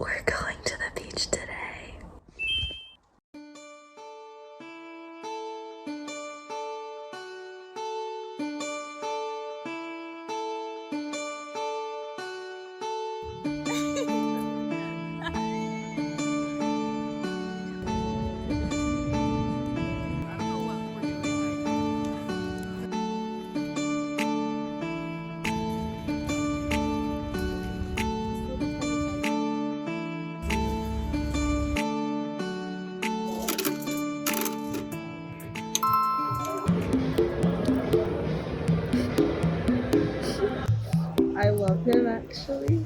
We're going to the beach today. I love him actually.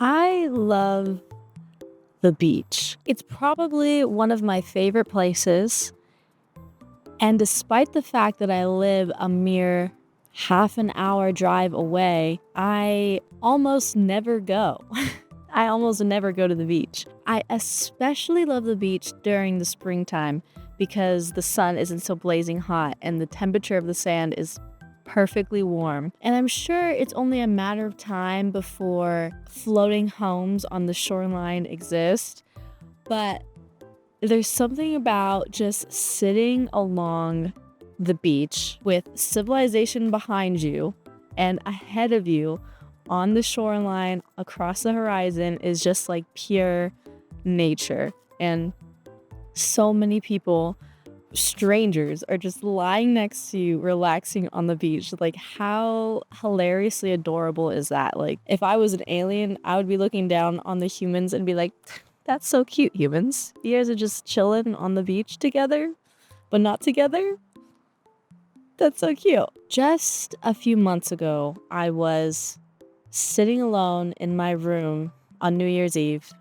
I love the beach. It's probably one of my favorite places. And despite the fact that I live a mere half an hour drive away, I almost never go. I almost never go to the beach. I especially love the beach during the springtime because the sun isn't so blazing hot and the temperature of the sand is perfectly warm. And I'm sure it's only a matter of time before floating homes on the shoreline exist, but there's something about just sitting along the beach with civilization behind you and ahead of you on the shoreline across the horizon is just like pure nature. And so many people, strangers, are just lying next to you, relaxing on the beach. Like, how hilariously adorable is that? Like, if I was an alien, I would be looking down on the humans and be like, that's so cute, humans. You guys are just chilling on the beach together, but not together. That's so cute. Just a few months ago, I was sitting alone in my room on New Year's Eve,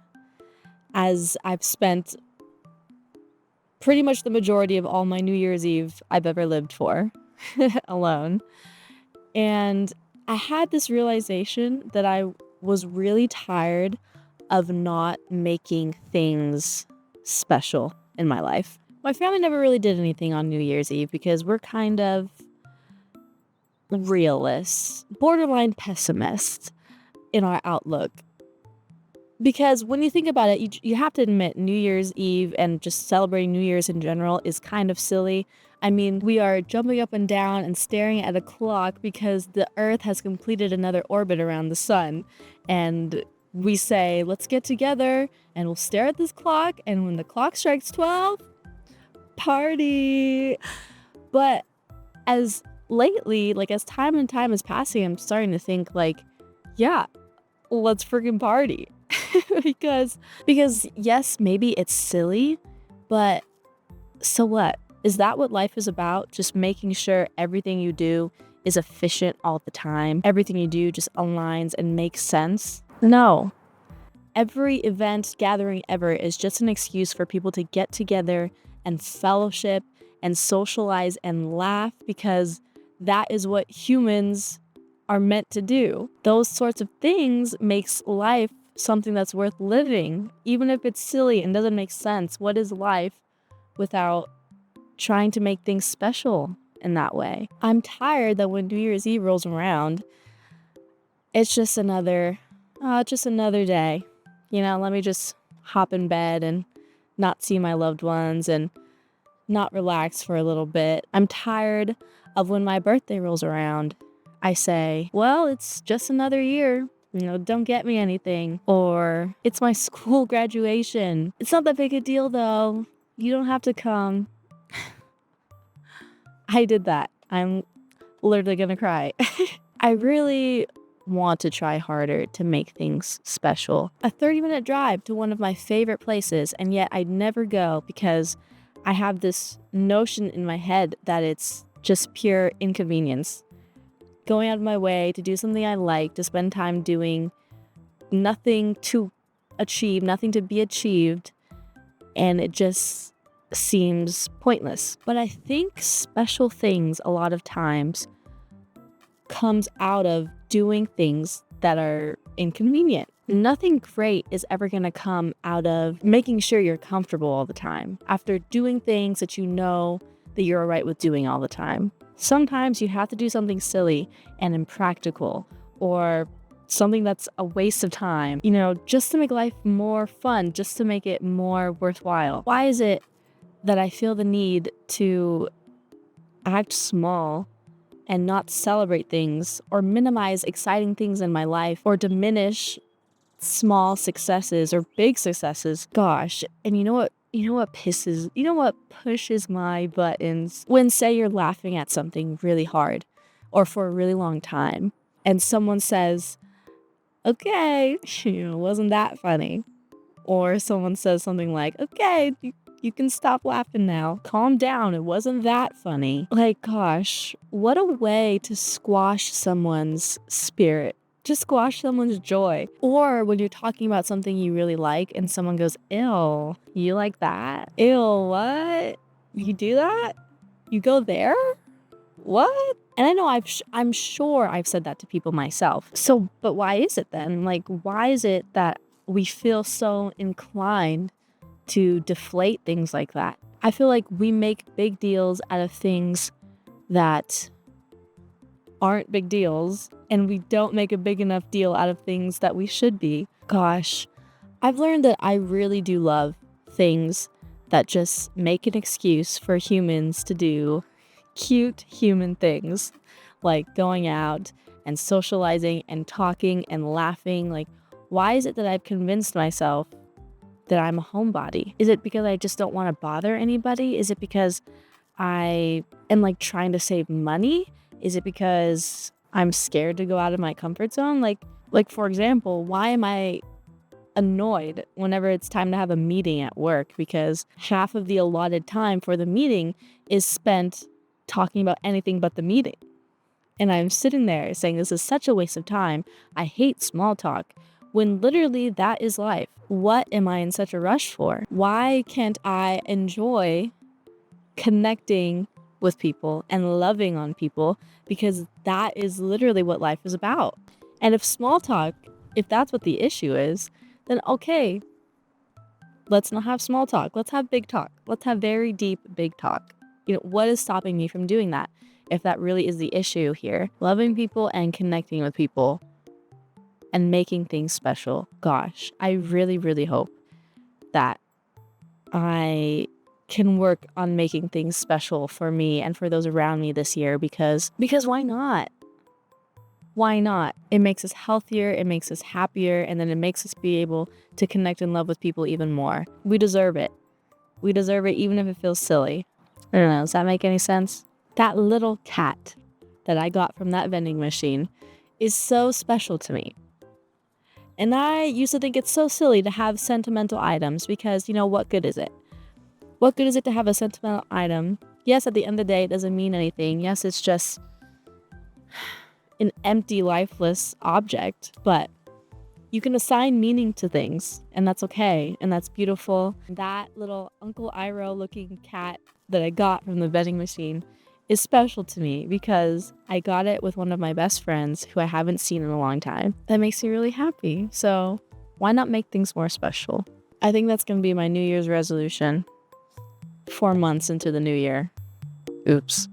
as I've spent pretty much the majority of all my New Year's Eve I've ever lived for alone. And I had this realization that I was really tired of not making things special in my life. My family never really did anything on New Year's Eve because we're kind of realists, borderline pessimists in our outlook. Because when you think about it, you have to admit New Year's Eve and just celebrating New Year's in general is kind of silly. I mean, we are jumping up and down and staring at a clock because the Earth has completed another orbit around the sun. And we say, let's get together and we'll stare at this clock. And when the clock strikes 12, party. But as lately, like as time and time is passing, I'm starting to think like, yeah, let's freaking party. because yes, maybe it's silly, but so what? Is that what life is about? Just making sure everything you do is efficient all the time. Everything you do just aligns and makes sense? No. Every event, gathering ever is just an excuse for people to get together and fellowship and socialize and laugh because that is what humans are meant to do. Those sorts of things makes life something that's worth living, even if it's silly and doesn't make sense. What is life without trying to make things special in that way? I'm tired that when New Year's Eve rolls around, it's just another day. Let me just hop in bed and not see my loved ones and not relax for a little bit. I'm tired of when my birthday rolls around. I say, well, it's just another year. Don't get me anything. Or it's my school graduation. It's not that big a deal though. You don't have to come. I did that. I'm literally gonna cry. I really want to try harder to make things special. A 30-minute drive to one of my favorite places, and yet I'd never go because I have this notion in my head that it's just pure inconvenience. Going out of my way to do something I like, to spend time doing nothing to achieve, nothing to be achieved, and it just seems pointless. But I think special things a lot of times comes out of doing things that are inconvenient. Nothing great is ever going to come out of making sure you're comfortable all the time after doing things that you know that you're all right with doing all the time. Sometimes you have to do something silly and impractical, or something that's a waste of time, just to make life more fun, just to make it more worthwhile. Why is it that I feel the need to act small and not celebrate things or minimize exciting things in my life or diminish small successes or big successes? Gosh, and you know what pushes my buttons? When, say, you're laughing at something really hard or for a really long time and someone says, okay, wasn't that funny? Or someone says something like, okay, you can stop laughing now. Calm down. It wasn't that funny. Like, gosh, what a way to squash someone's spirit. Just squash someone's joy. Or when you're talking about something you really like and someone goes, ew, you like that? Ew, what? You do that? You go there? What? And I know I'm sure I've said that to people myself. So, but why is it then? Like, why is it that we feel so inclined to deflate things like that? I feel like we make big deals out of things that aren't big deals, and we don't make a big enough deal out of things that we should be. Gosh, I've learned that I really do love things that just make an excuse for humans to do cute human things, like going out and socializing and talking and laughing. Like, why is it that I've convinced myself that I'm a homebody? Is it because I just don't want to bother anybody? Is it because I am trying to save money? Is it because I'm scared to go out of my comfort zone? Like for example, why am I annoyed whenever it's time to have a meeting at work? Because half of the allotted time for the meeting is spent talking about anything but the meeting. And I'm sitting there saying, this is such a waste of time. I hate small talk. When literally that is life. What am I in such a rush for? Why can't I enjoy connecting with people and loving on people? Because that is literally what life is about. And if small talk, if that's what the issue is, then okay, let's not have small talk. Let's have big talk. Let's have very deep, big talk. What is stopping me from doing that? If that really is the issue here, loving people and connecting with people and making things special. Gosh, I really, really hope that I can work on making things special for me and for those around me this year, because why not? Why not? It makes us healthier, it makes us happier, and then it makes us be able to connect and love with people even more. We deserve it. We deserve it even if it feels silly. I don't know, does that make any sense? That little cat that I got from that vending machine is so special to me. And I used to think it's so silly to have sentimental items because, what good is it? What good is it to have a sentimental item? Yes, at the end of the day, it doesn't mean anything. Yes, it's just an empty, lifeless object, but you can assign meaning to things, and that's okay, and that's beautiful. That little Uncle Iroh looking cat that I got from the vending machine is special to me because I got it with one of my best friends who I haven't seen in a long time. That makes me really happy. So why not make things more special? I think that's going to be my New Year's resolution. 4 months into the new year. Oops.